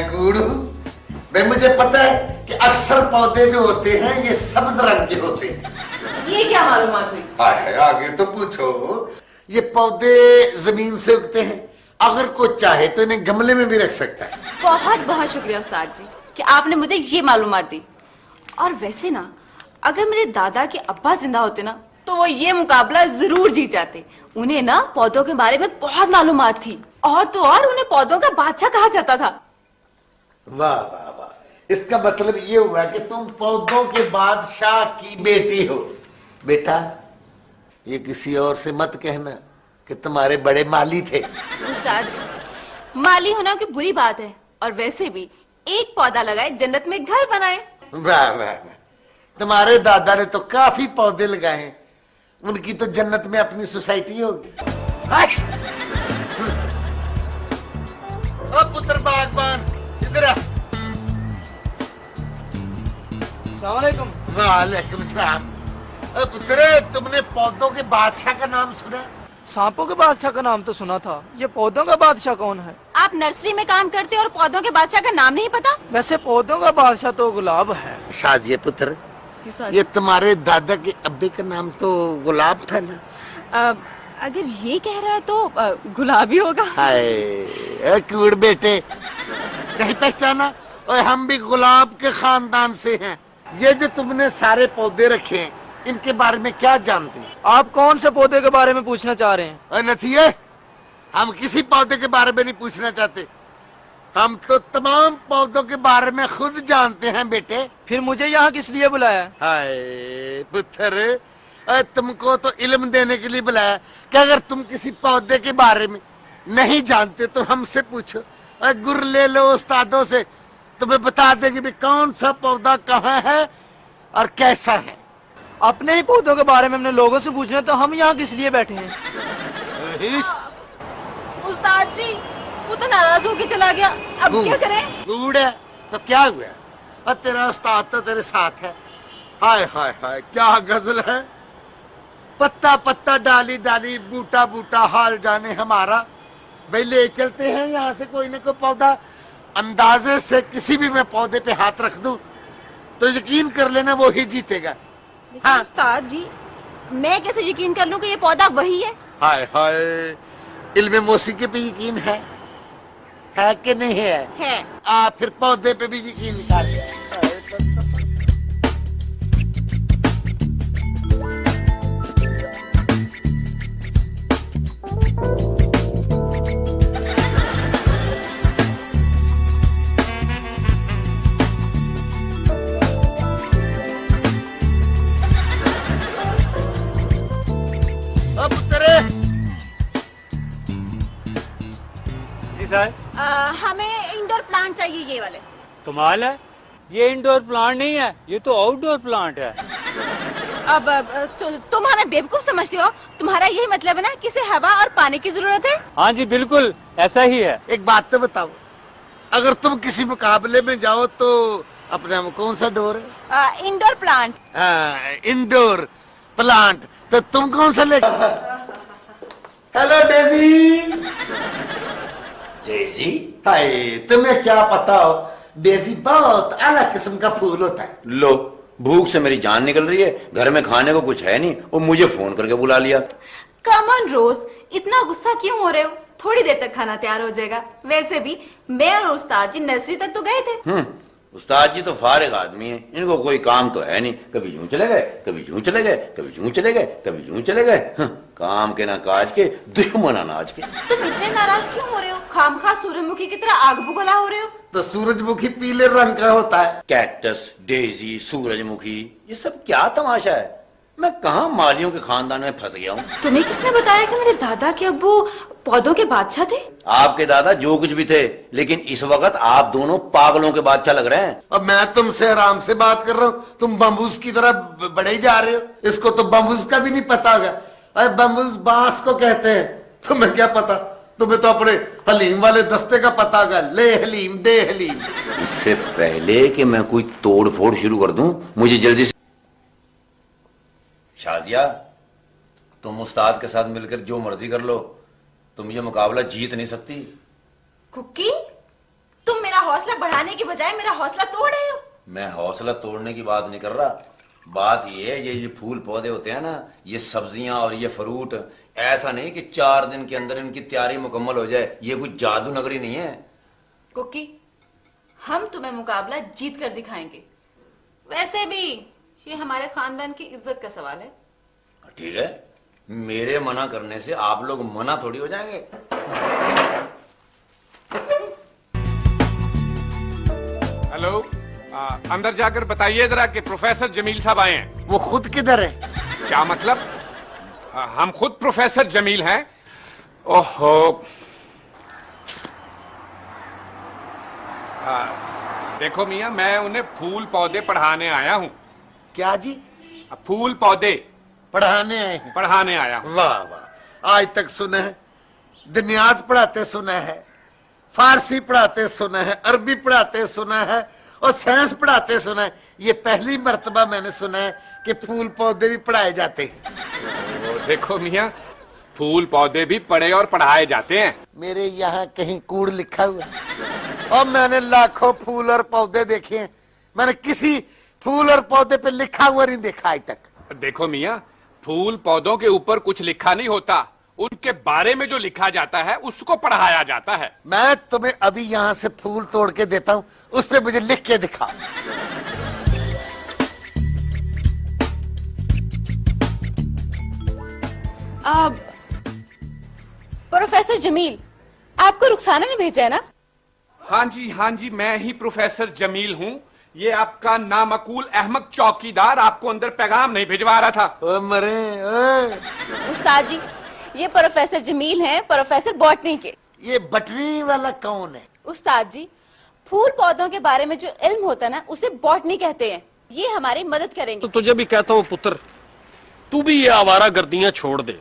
मैं कूड़ू भाई, मुझे पता है कि अक्सर पौधे जो होते हैं ये सब्ज रंग के होते हैं। ये क्या मालूमात हुई? आगे तो पूछो। ये पौधे जमीन से उगते हैं, अगर कोई चाहे तो इन्हें गमले में भी रख सकता है। बहुत बहुत शुक्रिया उस्ताद जी कि आपने मुझे ये मालूमात दी। और वैसे ना, अगर मेरे दादा के अब्बा जिंदा होते ना तो वो ये मुकाबला जरूर जीत जाते। उन्हें ना पौधों के बारे में बहुत मालूमात थी, और तो और उन्हें पौधों का बादशाह कहा जाता था। वाह वाह वाह, इसका मतलब ये हुआ कि तुम पौधों के बादशाह की बेटी हो। बेटा, ये किसी और से मत कहना कि तुम्हारे बड़े माली थे। उस्ताद जी, माली होना कोई बुरी बात है, और वैसे भी एक पौधा लगाए जन्नत में घर बनाए। वाह वाह वाह, तुम्हारे दादा ने तो काफी पौधे लगाए हैं, उनकी तो जन्नत में अपनी सोसाइटी होगी। ओ पुत्र बागबान, इधर आ। अस्सलामुअलैकुम। वालेकुम सलाम। ओ पुत्र, तुमने पौधों के बादशाह का नाम सुना? सांपों के बादशाह का नाम तो सुना था, ये पौधों का बादशाह कौन है? आप नर्सरी में काम करते और पौधों के बादशाह का नाम नहीं पता? वैसे पौधों का बादशाह तो गुलाब है। शाजिए पुत्र, ये तुम्हारे दादा के अब्बे का नाम तो गुलाब था ना? अगर ये कह रहा है तो गुलाबी होगा। हाय कूड़ बेटे, नहीं पहचाना? और हम भी गुलाब के खानदान से हैं। ये जो तुमने सारे पौधे रखे हैं, इनके बारे में क्या जानते हैं? आप कौन से पौधे के बारे में पूछना चाह रहे हैं? नथिए, हम किसी पौधे के बारे में नहीं पूछना चाहते, हम तो तमाम पौधों के बारे में खुद जानते हैं बेटे। फिर मुझे यहाँ किस लिए बुलाया? हाय पुत्र, तुमको तो इल्म देने के लिए बुलाया कि अगर तुम किसी पौधे के बारे में नहीं जानते तो हमसे पूछो। गुर ले लो उस्तादों से, तुम्हें बता देंगे भी कौन सा पौधा कहाँ है और कैसा है। अपने ही पौधों के बारे में अपने लोगों से पूछना, तो हम यहाँ किस लिए बैठे हैं? उस्ताद जी, वो तो नाराज होके चला गया, अब क्या करें? कूड़ है तो क्या हुआ, और तेरा उस्ताद तो तेरे साथ है। हाय हाय हाय, क्या गजल है। पत्ता पत्ता डाली डाली बूटा बूटा हाल जाने हमारा। भाई ले चलते हैं यहाँ से कोई न कोई पौधा। अंदाजे से किसी भी मैं पौधे पे हाथ रख दूं तो यकीन कर लेना वो ही जीतेगा। हाँ उस्ताद जी, मैं कैसे यकीन कर लूं कि ये पौधा वही है? हाय हाय, इल्मे मौसीकी पे यकीन है कि नहीं है? है। फिर पौधे पे भी यकीन कर। हमें इंडोर प्लांट चाहिए, ये वाले। कमाल है, ये इंडोर प्लांट नहीं है, ये तो आउटडोर प्लांट है। अब तुम हमें बेवकूफ समझते हो? तुम्हारा यही मतलब है ना कि इसे हवा और पानी की जरूरत है? हाँ जी बिल्कुल ऐसा ही है। एक बात तो बताओ, अगर तुम किसी मुकाबले में जाओ तो अपने हम कौन सा डोर है? Indoor plant. इंडोर प्लांट, तो तुम कौन सा ले? Hello Daisy. डेजी? हाय, तुम्हें क्या पता हो, डेजी बहुत अलग किस्म का फूल होता है। लो, भूख से मेरी जान निकल रही है, घर में खाने को कुछ है नहीं, और मुझे फोन करके बुला लिया। कम ऑन रोज, इतना गुस्सा क्यों हो रहे हो? थोड़ी देर तक खाना तैयार हो जाएगा। वैसे भी मैं और उस्ताद जी नर्सरी तक तो गए थे। उस्ताद जी तो फारिग आदमी हैं, इनको कोई काम तो है नहीं, कभी यूं चले गए, कभी यूं चले गए, कभी यूं चले गए, कभी यूं चले गए। काम के ना काज के, दुश्मन अनाज के। तुम इतने नाराज क्यों हो रहे हो? खामखा सूरजमुखी की तरह आग बुगला हो रहे हो। तो सूरजमुखी पीले रंग का होता है। कैक्टस, डेजी, सूरजमुखी, ये सब क्या तमाशा है? मैं कहाँ मालियों के खानदान में फंस गया हूँ। तुम्हें किसने बताया कि मेरे दादा के अब्बू पौधों के बादशाह थे? आपके दादा जो कुछ भी थे, लेकिन इस वक्त आप दोनों पागलों के बादशाह लग रहे हैं। अब मैं तुमसे आराम से बात कर रहा हूँ, तुम बम्बूस की तरह बढ़े जा रहे हो। इसको तो बम्बूस का भी नहीं पता होगा। अरे बम्बूस बांस को कहते हैं, तुम्हें क्या पता? तुम्हें तो अपने हलीम वाले दस्ते का पता होगा। ले हलीम, दे हलीम। इससे पहले कि मैं कोई तोड़ फोड़ शुरू कर दूं, मुझे जल्दी से। शाजिया, तुम उस्ताद के साथ मिलकर जो मर्जी कर लो, तुम ये मुकाबला जीत नहीं सकती। कुकी, तुम मेरा हौसला बढ़ाने की बजाय मेरा हौसला तोड़ रहे हो। मैं हौसला तोड़ने की बात नहीं कर रहा, बात ये है ये फूल पौधे होते हैं ना, ये सब्जियां और ये फ्रूट, ऐसा नहीं कि 4 दिन के अंदर इनकी तैयारी मुकम्मल हो जाए, ये कोई जादू नगरी नहीं है। कुकी, हम तुम्हें मुकाबला जीत कर दिखाएंगे। वैसे भी ये हमारे खानदान की इज्जत का सवाल है। ठीक है, मेरे मना करने से आप लोग मना थोड़ी हो जाएंगे। हेलो, अंदर जाकर बताइए जरा कि प्रोफेसर जमील साहब आए हैं। वो खुद किधर है? क्या मतलब? हम खुद प्रोफेसर जमील हैं। ओहो, देखो मियां, मैं उन्हें फूल पौधे पढ़ाने आया हूं। क्या जी? फूल पौधे पढ़ाने आए हैं? पढ़ाने आया हूं। वाह वाह, आज तक सुना है, दुनियात पढ़ाते सुना है, फारसी पढ़ाते सुना है, अरबी पढ़ाते सुना है और साइंस पढ़ाते सुना है। ये पहली मर्तबा मैंने सुना है कि फूल पौधे भी पढ़ाए जाते हैं। देखो मियां, फूल पौधे भी पढ़े और पढ़ाए जाते हैं। मेरे यहाँ कहीं कूड़ लिखा हुआ है और मैंने लाखों फूल और पौधे देखे हैं, मैंने किसी फूल और पौधे पे लिखा हुआ नहीं देखा आज तक। देखो मियां, फूल पौधों के ऊपर कुछ लिखा नहीं होता, उनके बारे में जो लिखा जाता है उसको पढ़ाया जाता है। मैं तुम्हें अभी यहाँ से फूल तोड़ के देता हूँ, उस पे मुझे लिख के दिखा। प्रोफेसर जमील, आपको रुखसाना ने भेजा है ना? हाँ जी, मैं ही प्रोफेसर जमील हूँ। ये आपका नामकूल अहमक चौकीदार आपको अंदर पैगाम नहीं भिजवा रहा था। ओ मरे, ओ। उस्ताद जी, ये प्रोफेसर जमील हैं, प्रोफेसर बॉटनी के। ये बटनी वाला कौन है? उस्ताद जी, फूल पौधों के बारे में जो इल्म होता है ना, उसे बॉटनी कहते हैं। ये हमारी मदद करेंगे। तो तुझे भी कहता हूँ पुत्र, तू भी ये आवारा गर्दियां छोड़ दे,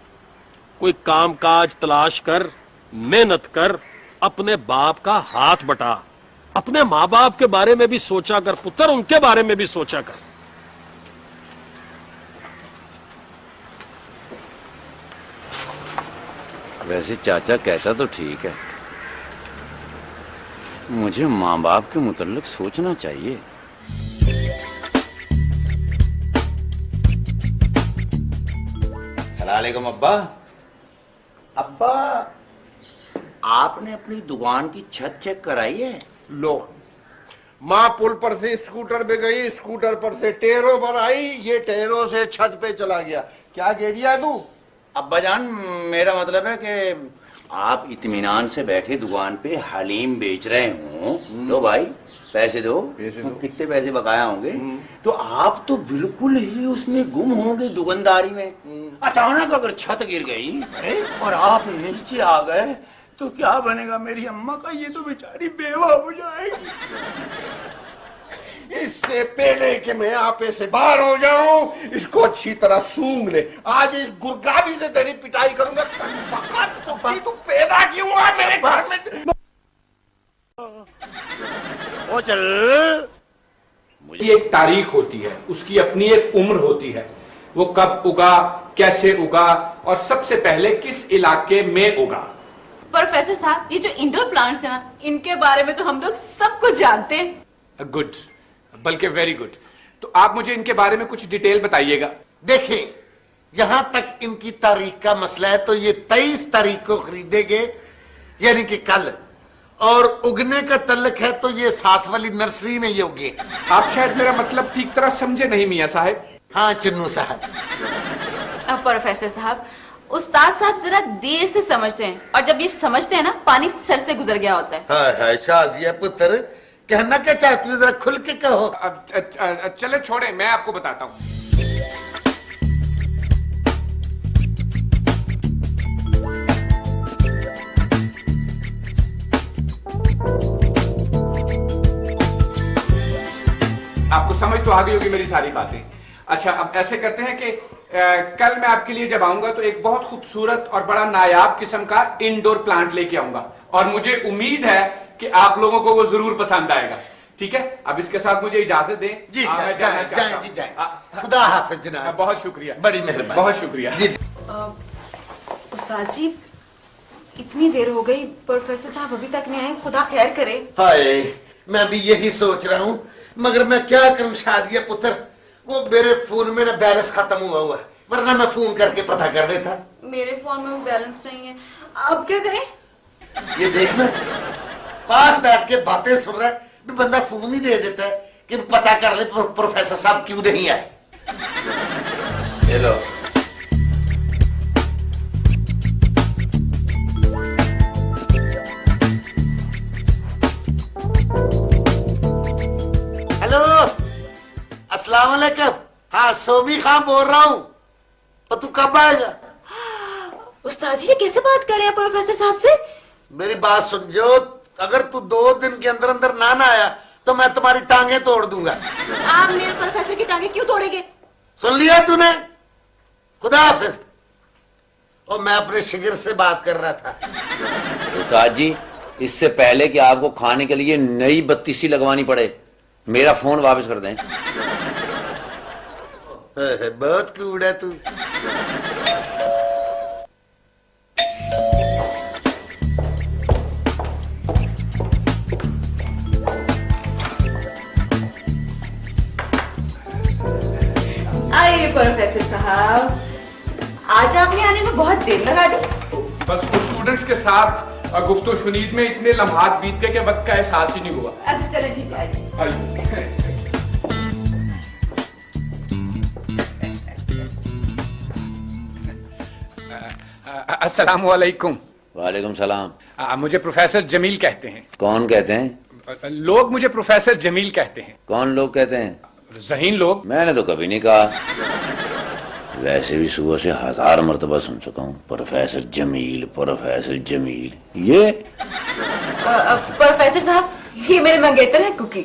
कोई काम काज तलाश कर, मेहनत कर, अपने बाप का हाथ बटा, अपने माँ बाप के बारे में भी सोचा कर पुत्र, उनके बारे में भी सोचा कर। वैसे चाचा कहता तो ठीक है, मुझे माँ बाप के मुतल्लिक सोचना चाहिए। सलामुअलैकुम अब्बा। अब्बा, आपने अपनी दुकान की छत चेक कराई है? लो, माँ पुल पर से स्कूटर पे गई, स्कूटर पर से टेरों पर आई, ये टेरों से छत पे चला गया। क्या कह दिया तू? अब्बा जान, मेरा मतलब है कि आप इत्मीनान से बैठे दुकान पे हलीम बेच रहे हो। लो भाई, पैसे दो। कितने पैसे बकाया होंगे? तो आप तो बिल्कुल ही उसमें गुम होंगे दुकानदारी में। अचानक अगर छत गिर गई और आप नीचे आ गए तो क्या बनेगा मेरी अम्मा का? ये तो बेचारी बेवा हो जाएगी। इससे पहले कि मैं आपे से बाहर हो जाऊं, इसको अच्छी तरह सूंघ ले। आज इस गुरगाबी से तेरी पिटाई करूंगा। तू पैदा क्यों हुआ मेरे घर में? ओ चल। मुझे एक तारीख होती है, उसकी अपनी एक उम्र होती है। वो कब उगा, कैसे उगा और सबसे पहले किस इलाके में उगा। प्रोफेसर साहब, ये जो इंडोर प्लांट्स है ना, इनके बारे में तो हम लोग सब कुछ जानते हैं। गुड, बल्कि वेरी गुड। तो आप मुझे इनके बारे में कुछ डिटेल बताइएगा। देखिए, यहां तक इनकी तारीख का मसला है तो ये 23 तारीख को खरीदेंगे, यानी कि कल। और उगने का तल्लक है तो ये साथ वाली नर्सरी में ये उगे। आप शायद मेरा मतलब ठीक तरह समझे नहीं मियां साहब। हाँ चुन्नू साहब। अब प्रोफेसर साहब, उस्ताद साहब जरा देर से समझते हैं, और जब ये समझते हैं ना, पानी सर से गुजर गया होता है। हाय हाय शाजिया पुत्र, कहना क्या चाहती हो, जरा खुल के कहो। अब चले छोड़े, मैं आपको बताता हूँ। आपको समझ तो आ गई होगी मेरी सारी बातें। अच्छा, अब ऐसे करते हैं कि कल मैं आपके लिए जब आऊंगा तो एक बहुत खूबसूरत और बड़ा नायाब किस्म का इंडोर प्लांट लेके आऊंगा, और मुझे उम्मीद है कि आप लोगों को वो जरूर पसंद आएगा। ठीक है, अब इसके साथ मुझे इजाजत दें। जी मैं जाना चाहता हूं। जी जाए। खुदा हाफिज जनाब। बहुत शुक्रिया, बड़ी मेहरबानी, बहुत शुक्रिया। उस्ताद जी, इतनी देर हो गई, प्रोफेसर साहब अभी तक नहीं आए, खुदा खैर करे। हाय, मैं भी यही सोच रहा हूँ, मगर मैं क्या करूँ शाजिया पुत्र, वो मेरे फोन में ना बैलेंस खत्म हुआ है, वरना मैं फोन करके पता कर देता। मेरे फोन में बैलेंस नहीं है, अब क्या करें? ये देखना, पास बैठ के बातें सुन रहा है, भी बंदा फोन ही दे देता है कि पता कर ले प्रोफेसर साहब क्यों नहीं आए। हेलो, हेलो, अस्सलाम वालेकुम। हाँ, सोमी खान बोल रहा हूँ। तो तू कब आएगा? उस्ताद जी कैसे बात कर रहे हैं प्रोफेसर साहब से? मेरी बात सुन जो, अगर तू 2 दिन के अंदर अंदर ना आया तो मैं तुम्हारी टांगे तोड़ दूंगा। आप मेरे प्रोफेसर की टांगे क्यों तोड़ेंगे? सुन लिया तूने? खुदा हाफिज। और मैं अपने शिगिर से बात कर रहा था। उस्ताद जी, इससे पहले कि आपको खाने के लिए नई बत्तीसी लगवानी पड़े, मेरा फोन वापस कर दें। बहुत कूड़ है तू। आइए प्रोफेसर साहब, आज आपने आने में बहुत देर लगा दी। बस कुछ स्टूडेंट्स के साथ गुफ्तो शुनीद में इतने लम्हात बीत गए कि वक्त का एहसास ही नहीं हुआ। अच्छा चले ठीक है, आइए। आइए। अस्सलाम वालेकुम। वालेकुम सलाम। मुझे प्रोफेसर जमील कहते हैं। कौन कहते हैं? लोग मुझे प्रोफेसर जमील कहते हैं। कौन लोग कहते हैं? ज़हीन लोग। मैंने तो कभी नहीं कहा। वैसे भी सुबह से 1000 मरतबा सुन चुका हूँ, प्रोफेसर जमील, प्रोफेसर जमील। ये प्रोफेसर साहब, ये मेरे मंगेतर हैं कुकी।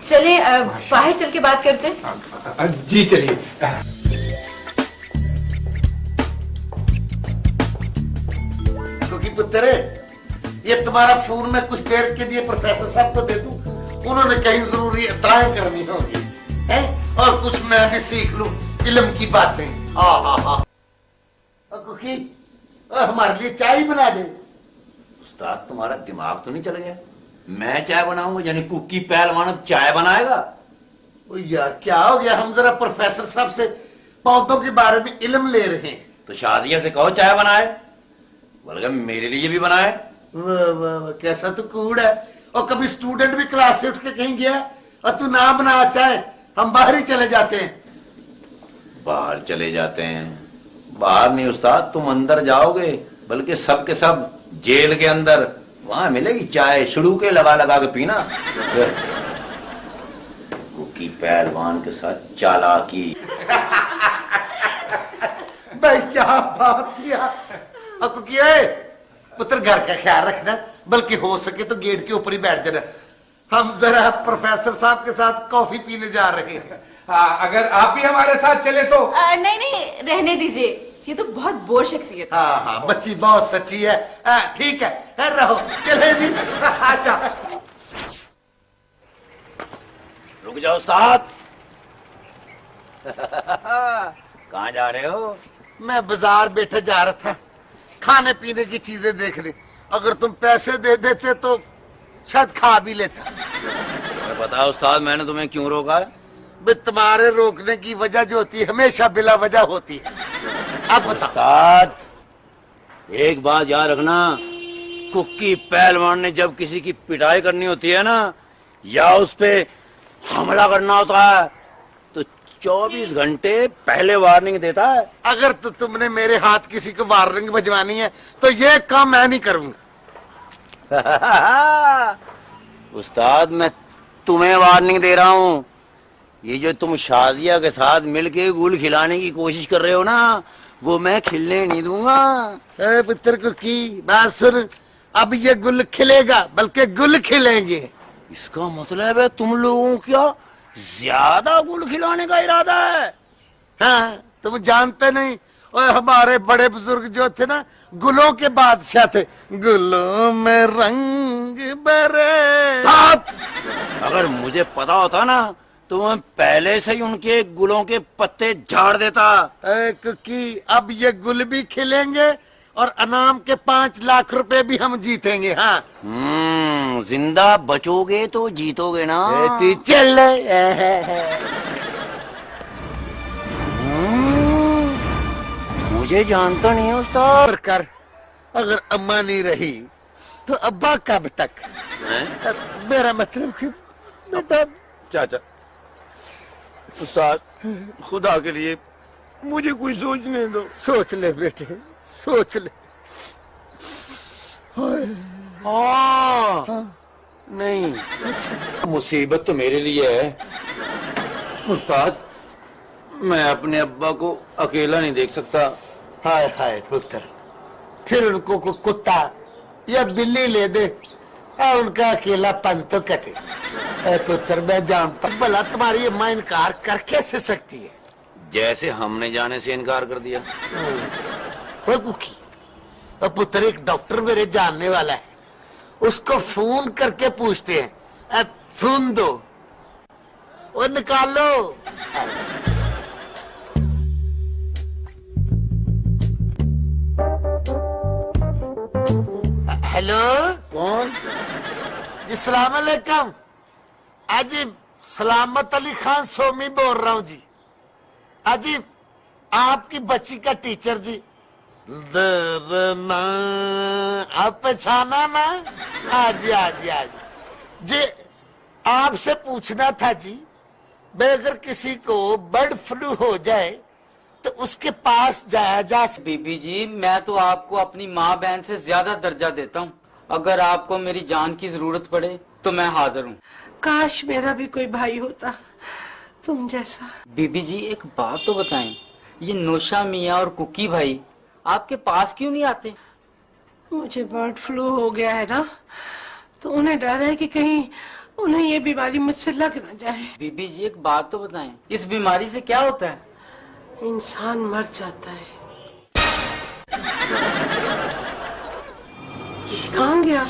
चले बाहर चल के बात करते हैं। जी चलिए। क्योंकि पुत्र, ये तुम्हारा फोन में कुछ देर के लिए प्रोफेसर साहब को दे दूं, उन्होंने कहीं जरूरी इत्तलाएं करनी होगी, हैं? और कुछ मैं भी सीख लूं इल्म की बातें। क्योंकि हमारे लिए चाय बना दे। उस्ताद, तुम्हारा दिमाग तो नहीं चल गया? मैं चाय बनाऊंगा यानी कुकी पहलवान अब चाय बनाएगा? ओ यार, क्या हो गया? हम जरा प्रोफेसर साहब से पौधों के बारे में इल्म ले रहे हैं। तो शाजिया से कहो चाय बनाए, बल्कि मेरे लिए भी बनाए। वाह वाह वाह, कैसा तू कूड़ है। और कभी स्टूडेंट भी क्लास से उठ के कहीं गया और तू ना बना चाहे, हम बाहर ही चले जाते हैं। बाहर चले जाते हैं? बाहर नहीं उस्ताद, तुम अंदर जाओगे, बल्कि सब के सब जेल के अंदर, वहां मिलेगी चाय, शुड़ूके लगा लगा के पीना। कुकी पहलवान के साथ चालाकी। भाई क्या बात किया। कुकी पुत्र, घर का ख्याल रखना, बल्कि हो सके तो गेट के ऊपर ही बैठ जाना। हम जरा प्रोफेसर साहब के साथ कॉफी पीने जा रहे हैं। अगर आप भी हमारे साथ चले तो। नहीं नहीं, रहने दीजिए, ये तो बहुत बोर शख्सियत। हाँ हाँ, बच्ची बहुत सच्ची है। ठीक है, रहो, चले जी। अच्छा, रुक जाओ उस्ताद। कहाँ जा रहे हो? मैं बाजार बैठे जा रहा था खाने पीने की चीजें देखने। अगर तुम पैसे दे देते तो शायद खा भी लेता। तुम्हें पता है उस्ताद मैंने तुम्हें क्यों रोका है? बे, तुम्हारे रोकने की वजह जो होती है हमेशा बिला वजह होती है। अब बताओ। उस्ताद, एक बात याद रखना, कुकी पहलवान ने जब किसी की पिटाई करनी होती है ना, या उस पे हमला करना होता है, तो 24 घंटे पहले वार्निंग देता है। अगर तो तुमने मेरे हाथ किसी को वार्निंग बजवानी है तो ये काम मैं नहीं करूंगा। उस्ताद, मैं तुम्हें वार्निंग दे रहा हूँ। ये जो तुम शाजिया के साथ मिलके गुल खिलाने की कोशिश कर रहे हो ना, वो मैं खिलने नहीं दूंगा। पुत्र को की बात सुन, अब ये गुल खिलेगा, बल्कि गुल खिलेंगे। इसका मतलब है तुम लोगों क्या ज्यादा गुल खिलाने का इरादा है? हाँ, तुम जानते नहीं, और हमारे बड़े बुजुर्ग जो थे ना, गुलों के बादशाह थे। गुलों में रंग बरे। अगर मुझे पता होता ना तो मैं पहले से ही उनके गुलों के पत्ते झाड़ देता। क्योंकि अब ये गुल भी खिलेंगे और अनाम के 5 लाख रुपए भी हम जीतेंगे। हाँ, जिंदा बचोगे तो जीतोगे ना। तू चल। मुझे जानता नहीं है उस्ताद। पर कर, अगर अम्मा नहीं रही तो अब्बा कब तक? मेरा मतलब कि बेटा। चाचा, उस्ताद, खुदा के लिए मुझे कोई सोचने दो। सोच ले बेटे, सोच ले। नहीं, मुसीबत तो मेरे लिए है उस्ताद। मैं अपने अब्बा को अकेला नहीं देख सकता। हाय हाय पुत्र, फिर उनको को कुत्ता या बिल्ली ले दे और उनका अकेलापन तो कटे। ए पुत्र, मैं जानता भला तुम्हारी अम्मा इनकार कर कैसे सकती है? जैसे हमने जाने से इनकार कर दिया। वो कुकी, वो पुत्र एक डॉक्टर मेरे जानने वाला है, उसको फोन करके पूछते हैं। अब फोन दो, वो निकालो। हेलो, कौन? जी सलाम अलैकुम। अजी सलामत अली खान सोमी बोल रहा हूँ जी। अजी आपकी बच्ची का टीचर जी। आप पहचाना ना? आज आज आज जी आपसे पूछना था जी, अगर किसी को बर्ड फ्लू हो जाए तो उसके पास जाया जा। बीबी जी, मैं तो आपको अपनी माँ बहन से ज्यादा दर्जा देता हूँ। अगर आपको मेरी जान की जरूरत पड़े तो मैं हाजिर हूँ। काश मेरा भी कोई भाई होता तुम जैसा। बीबी जी, एक बात तो बताएं, ये नौशा मियाँ और कुकी भाई आपके पास क्यों नहीं आते? मुझे बर्ड फ्लू हो गया है ना, तो उन्हें डर है कि कहीं उन्हें ये बीमारी मुझसे लग न जाए। बीबी जी, एक बात तो बताएं, इस बीमारी से क्या होता है? इंसान मर जाता है। ये कहाँ गया?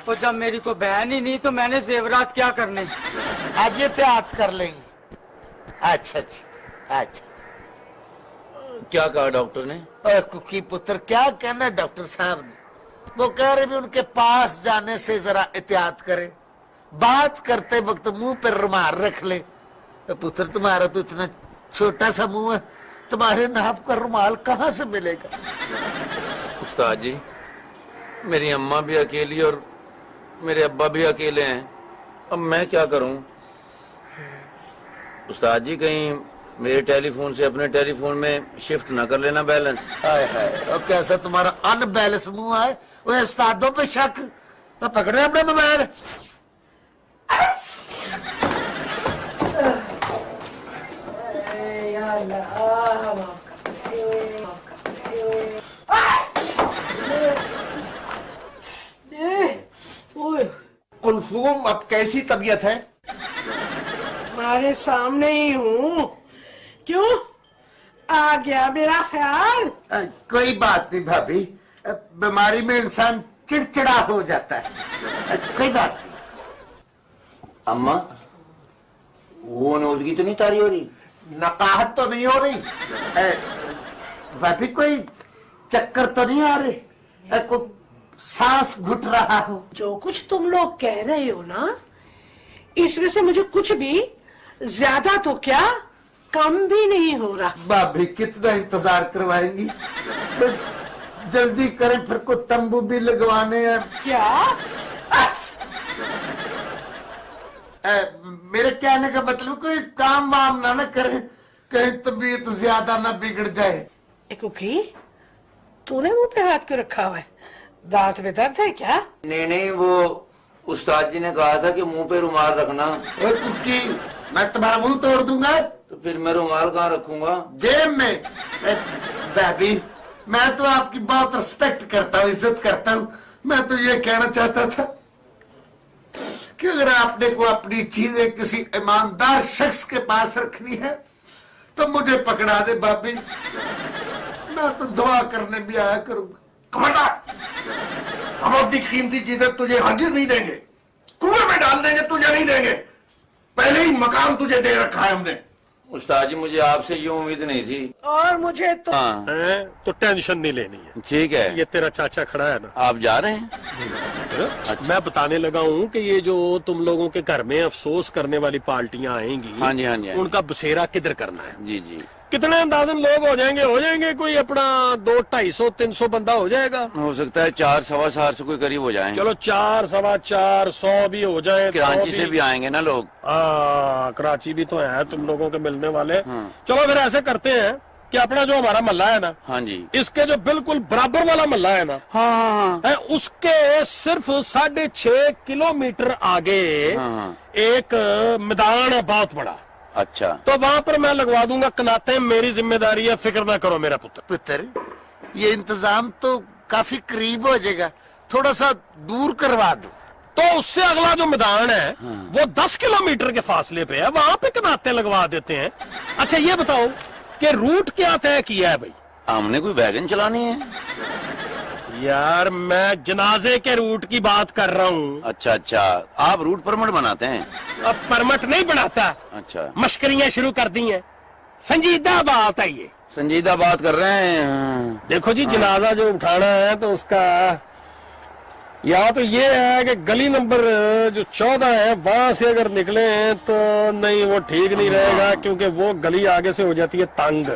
तो जब मेरी को बहन ही नहीं तो मैंने जेवरात क्या करने? आज ये त्याग कर लेंगे। अच्छा अच्छा अच्छा। क्या कहा डॉक्टर ने? कुकी पुत्र, क्या कहना डॉक्टर साहब ने? वो कह रहे भी उनके पास जाने से जरा एहतियात करे, बात करते वक्त मुंह पर रुमाल रख ले। पुत्र, तुम्हारा तो इतना छोटा सा मुंह है, तुम्हारे नाप का रुमाल कहाँ से मिलेगा? उस्ताद जी, मेरी अम्मा भी अकेली और मेरे अब्बा भी अकेले हैं। अब मैं क्या करूं? उस्ताद जी, कहीं मेरे टेलीफोन से अपने टेलीफोन में शिफ्ट ना कर लेना बैलेंस। हाय हाय, और कैसा तुम्हारा अनबैलेंस मुंह है? वो उस्तादों पे शक। तो पकड़े अपने मोबाइल। कुलसूम, अब कैसी तबीयत है? तुम्हारे सामने ही हूँ। क्यों आ गया मेरा ख्याल? कोई बात नहीं भाभी, बीमारी में इंसान चिड़चिड़ा हो जाता है। कोई बात नहीं। अम्मा, वो नौजगी तो नहीं तारी हो रही? नकाहत तो नहीं हो रही? भाभी कोई चक्कर तो नहीं आ रहे? कोई सांस घुट रहा हो? जो कुछ तुम लोग कह रहे हो ना, इसमें से मुझे कुछ भी ज्यादा तो क्या कम भी नहीं हो रहा। भाभी कितना इंतजार करवाएंगी? जल्दी करें, फिर को तंबू भी लगवाने हैं। क्या? मेरे कहने का मतलब कोई काम वाम ना करें, कहीं तबीयत ज्यादा ना बिगड़ जाए। कुकी, तूने मुंह पे हाथ क्यों रखा हुआ है? दांत में दर्द है क्या? नहीं नहीं, वो उस्ताद जी ने कहा था कि मुंह पे रुमाल रखना। कुकी, मैं तुम्हारा मुंह तोड़ दूंगा। तो फिर मैं रुमाल कहाँ रखूंगा? जेब में। भाभी, मैं तो आपकी बहुत रिस्पेक्ट करता हूँ, इज्जत करता हूँ। मैं तो ये कहना चाहता था कि अगर आपने को अपनी चीजें किसी ईमानदार शख्स के पास रखनी है तो मुझे पकड़ा दे भाभी, मैं तो दुआ करने भी आया करूंगा। खबरदार, हम अपनी कीमती चीजें तुझे हरगिज नहीं देंगे। कुएं में डाल देंगे, तुझे नहीं देंगे। पहले ही मकान तुझे दे रखा है हमने। उस्ताद जी मुझे आपसे ये उम्मीद नहीं थी। और मुझे तो हाँ हैं? तो टेंशन नहीं लेनी है। ठीक है। ये तेरा चाचा खड़ा है ना, आप जा रहे हैं? मैं बताने लगा हूँ कि ये जो तुम लोगों के घर में अफसोस करने वाली पार्टियां आएंगी, हाँ जी, हाँ जी, हाँ जी। उनका बसेरा किधर करना है? जी जी। कितने अंदाजन लोग हो जाएंगे कोई अपना 200-250-300 बंदा हो जाएगा। हो सकता है 400-425 कोई करीब हो जाए। चलो 400-425 भी हो जाए। कराची से भी आएंगे ना लोग। कराची भी तो है तुम लोगों के मिलने वाले। चलो फिर ऐसे करते हैं कि अपना जो हमारा मल्ला है ना, हाँ जी, इसके जो बिल्कुल बराबर वाला मल्ला है ना, हाँ है, उसके सिर्फ 6.5 किलोमीटर आगे एक मैदान है बहुत बड़ा। अच्छा, तो वहां पर मैं लगवा दूंगा कनाते, मेरी जिम्मेदारी है, फिक्र ना करो मेरा पुत्र। पुत्र, ये इंतजाम तो काफी करीब हो जाएगा, थोड़ा सा दूर करवा दो। तो उससे अगला जो मैदान है वो 10 किलोमीटर के फासले पे है, वहां पे कनाते लगवा देते हैं। अच्छा ये बताओ कि रूट क्या तय किया है भाई? हमने कोई वैगन चलानी है? यार मैं जनाजे के रूट की बात कर रहा हूँ। अच्छा अच्छा, आप रूट परमिट बनाते हैं? अब परमिट नहीं बनाता। अच्छा, मश्करियां शुरू कर दी हैं। संजीदा बात है ये, संजीदा बात कर रहे हैं। देखो जी, जनाजा जो उठाना है तो उसका या तो ये है कि गली नंबर जो 14 है वहां से अगर निकले हैं तो नहीं, वो ठीक नहीं रहेगा, क्योंकि वो गली आगे से हो जाती है तंग।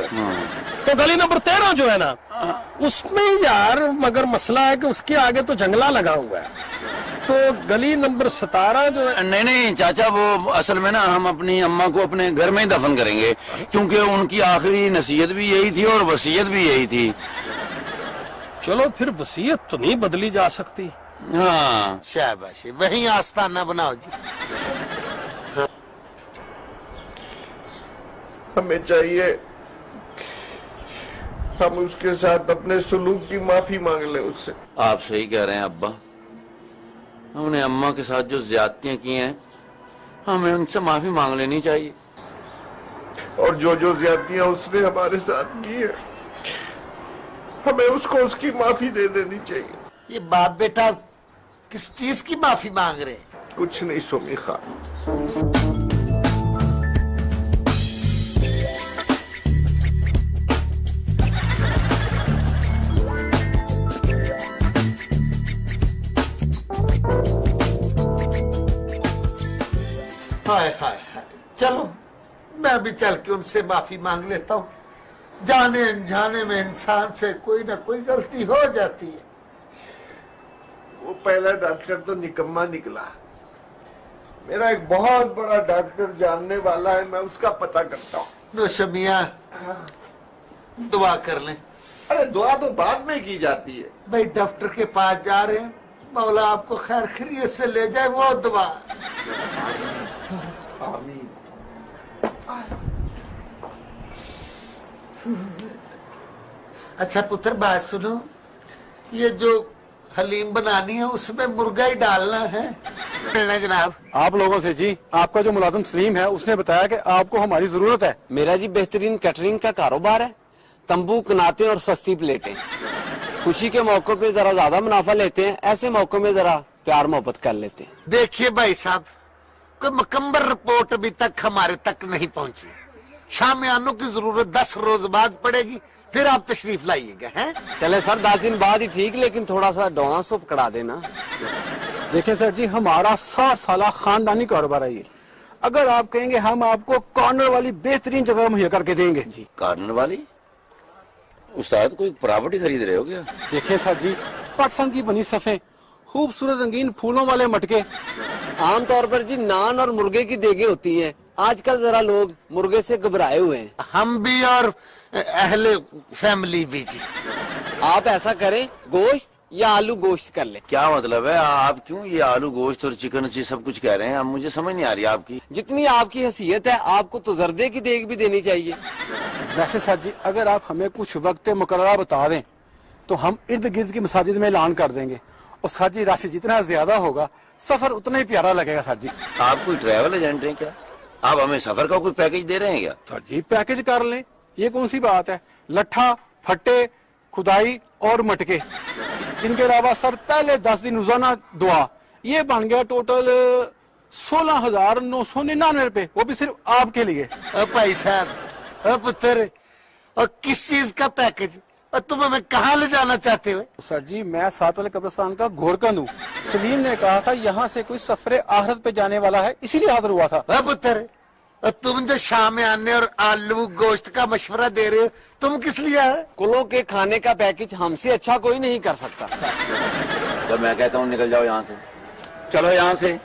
तो गली नंबर 13 जो है ना, उसमें यार मगर मसला है कि उसके आगे तो जंगला लगा हुआ है। तो गली नंबर 17 जो है, नहीं नहीं चाचा, वो असल में ना हम अपनी अम्मा को अपने घर में ही दफन करेंगे, क्योंकि उनकी आखिरी नसीहत भी यही थी और वसीयत भी यही थी। चलो फिर वसीयत तो नहीं बदली जा सकती। हाँ, शाबाशी, वही आस्थाना बनाओ जी। हमें चाहिए हम उसके साथ अपने सुलूक की माफी मांग लें उससे। आप सही कह रहे हैं अब्बा, हमने अम्मा के साथ जो ज्यादतियां की हैं हमें उनसे माफी मांग लेनी चाहिए। और जो जो ज्यादतियां उसने हमारे साथ की है हमें उसको उसकी माफी दे देनी चाहिए। ये बाप बेटा किस चीज की माफी मांग रहे हैं? कुछ नहीं सोमी खान, हाय हाय हाय, चलो मैं भी चल के उनसे माफी मांग लेता हूँ। जाने अनजाने में इंसान से कोई ना कोई गलती हो जाती है। वो पहला डॉक्टर तो निकम्मा निकला। मेरा एक बहुत बड़ा डॉक्टर जानने वाला है, मैं उसका पता करता हूँ। नौशमिया, दुआ कर लें। अरे दुआ तो बाद में की जाती है। भाई डॉक्टर के पास जा रहे हैं, मौला आपको खैर खैरियत से ले जाए, वो दुआ। आमीन। अच्छा पुत्र, बात सुनो, ये जो हलीम बनानी है उसमें मुर्गा ही डालना है जनाब। आप लोगों से जी, आपका जो मुलाजिम सलीम है उसने बताया कि आपको हमारी जरूरत है। मेरा जी बेहतरीन कैटरिंग का कारोबार है, तंबू, कनाते और सस्ती प्लेटें। खुशी के मौकों पे जरा ज्यादा मुनाफा लेते हैं, ऐसे मौकों में जरा प्यार मोहब्बत कर लेते हैं। देखिए भाई साहब, कोई मुकम्मल रिपोर्ट अभी तक हमारे तक नहीं पहुंची। शामियानों की जरूरत 10 रोज बाद पड़ेगी, फिर आप तशरीफ लाइएगा। हैं? चले सर, 10 दिन बाद ही ठीक, लेकिन थोड़ा सा डोना सो पकड़ा देना। देखिए सर जी, हमारा 60 साला खानदानी कारोबार है ये। अगर आप कहेंगे हम आपको कॉर्नर वाली बेहतरीन जगह मुहैया करके देंगे। जी कॉर्नर वाली? उस्ताद कोई प्रॉपर्टी खरीद रहे हो क्या? देखिए सर जी, पटसन की बनी सफे, खूबसूरत रंगीन फूलों वाले मटके। आमतौर पर जी नान और मुर्गे की देगे होती हैं। आजकल जरा लोग मुर्गे से घबराए हुए हैं। हम भी और अहले फैमिली भी जी। आप ऐसा करें, गोश्त या आलू गोश्त कर ले। क्या मतलब है? आप क्यों ये आलू गोश्त और चिकन से सब कुछ कह रहे हैं? अब मुझे समझ नहीं आ रही आपकी। जितनी आपकी हैसियत है, आपको तो जर्दे की देग भी देनी चाहिए। वैसे सर जी, अगर आप हमें कुछ वक्त मुकर्ररा बता दें तो हम इर्द गिर्द की मसाजिद में ऐलान कर देंगे, और सर जी राशि जितना ज्यादा होगा सफर उतना ही प्यारा लगेगा। सर जी, आप कोई ट्रैवल एजेंट हैं क्या? आप हमें सफर का कोई पैकेज दे रहे हैं क्या? सर जी पैकेज कर लें, ये कौन सी बात है। लट्ठा, फट्टे, खुदाई और मटके, इनके अलावा सर पहले 10 दिन रोजाना दुआ, ये बन गया टोटल 16,999 रुपए, वो भी सिर्फ आपके लिए। भाई साहब, पुत्र, और किस चीज का पैकेज, और तुम हमें कहाँ ले जाना चाहते हो? सर जी, मैं साथ वाले कब्रिस्तान का घोरकंद हूँ। सलीम ने कहा था यहाँ से कोई सफरे आहरत पे जाने वाला है, इसीलिए हाजिर हुआ था। पुत्र, और तुम जो शाम में आने और आलू गोश्त का मशवरा दे रहे हो, तुम किस लिए आए? कुलों के खाने का पैकेज हमसे अच्छा कोई नहीं कर सकता। तो मैं कहता हूँ निकल जाओ यहाँ से, चलो यहाँ से।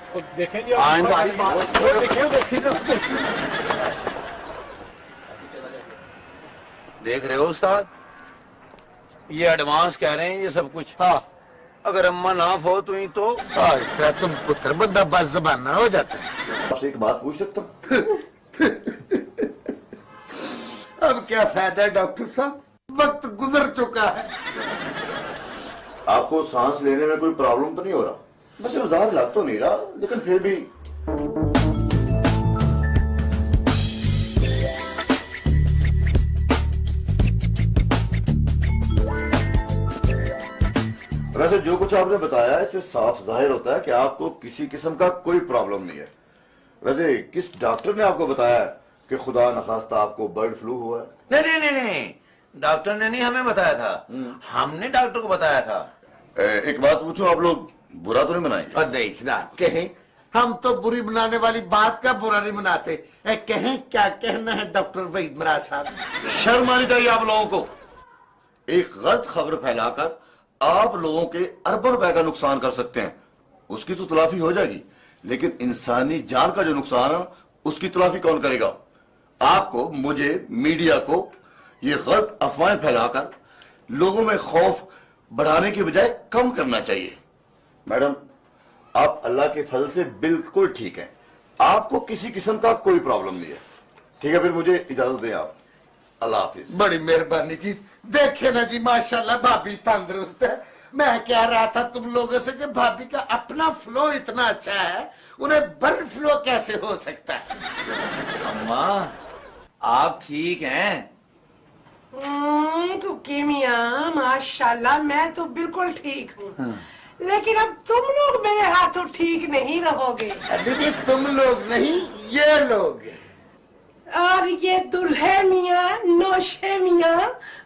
देख रहे हो उस्ताद, ये एडवांस कह रहे हैं ये सब कुछ। हाँ, अगर अम्मा ना फौत हुई तो हाँ, इस तरह तुम पुत्र बंदा बस जबाना हो जाता है। आपसे एक बात पूछ सकता हूँ? अब क्या फायदा है डॉक्टर साहब, वक्त गुजर चुका है। आपको सांस लेने में कोई प्रॉब्लम तो नहीं हो रहा? वैसे ज्यादा लग तो नहीं रहा, लेकिन फिर भी वैसे जो कुछ आपने बताया है इससे साफ जाहिर होता है कि आपको किसी किस्म का कोई प्रॉब्लम नहीं है। वैसे किस डॉक्टर ने आपको बताया कि खुदा न खास्ता आपको बर्ड फ्लू हुआ है? नहीं नहीं नहीं, डॉक्टर ने नहीं हमें बताया था, हमने डॉक्टर को बताया था। एक बात पूछूं, आप लोग बुरा तो नहीं मनाएंगे? और नहीं जनाब, कहें, हम तो बुरी बनाने वाली बात का बुरा नहीं मनाते। कहें क्या कहना है डॉक्टर वहीद मराज साहब? शर्म आनी चाहिए आप लोगों को। एक गलत खबर फैलाकर आप लोगों के अरबों रुपए का नुकसान कर सकते हैं, उसकी तो तलाफी हो जाएगी, लेकिन इंसानी जान का जो नुकसान है उसकी तलाफी कौन करेगा? आपको, मुझे, मीडिया को ये गलत अफवाहें फैलाकर लोगों में खौफ बढ़ाने की बजाय कम करना चाहिए। मैडम, आप अल्लाह के फजल से बिल्कुल ठीक हैं, आपको किसी किस्म का कोई प्रॉब्लम नहीं है। ठीक है, फिर मुझे इजाजत दें आप। अल्लाह हाफिज। बड़ी मेहरबानी जी। देखे ना जी, माशाल्लाह भाभी तंदुरुस्त है। मैं कह रहा था तुम लोगों से कि भाभी का अपना फ्लो इतना अच्छा है, उन्हें बर्ड फ्लो कैसे हो सकता है? अम्मा आप ठीक हैं? कुकी मियाँ, माशाल्लाह मैं तो बिल्कुल ठीक हूँ। लेकिन अब तुम लोग मेरे हाथों ठीक नहीं रहोगे। दीदी, तुम लोग नहीं, ये लोग। और ये दुल्हे मियाँ, नौशे मियाँ,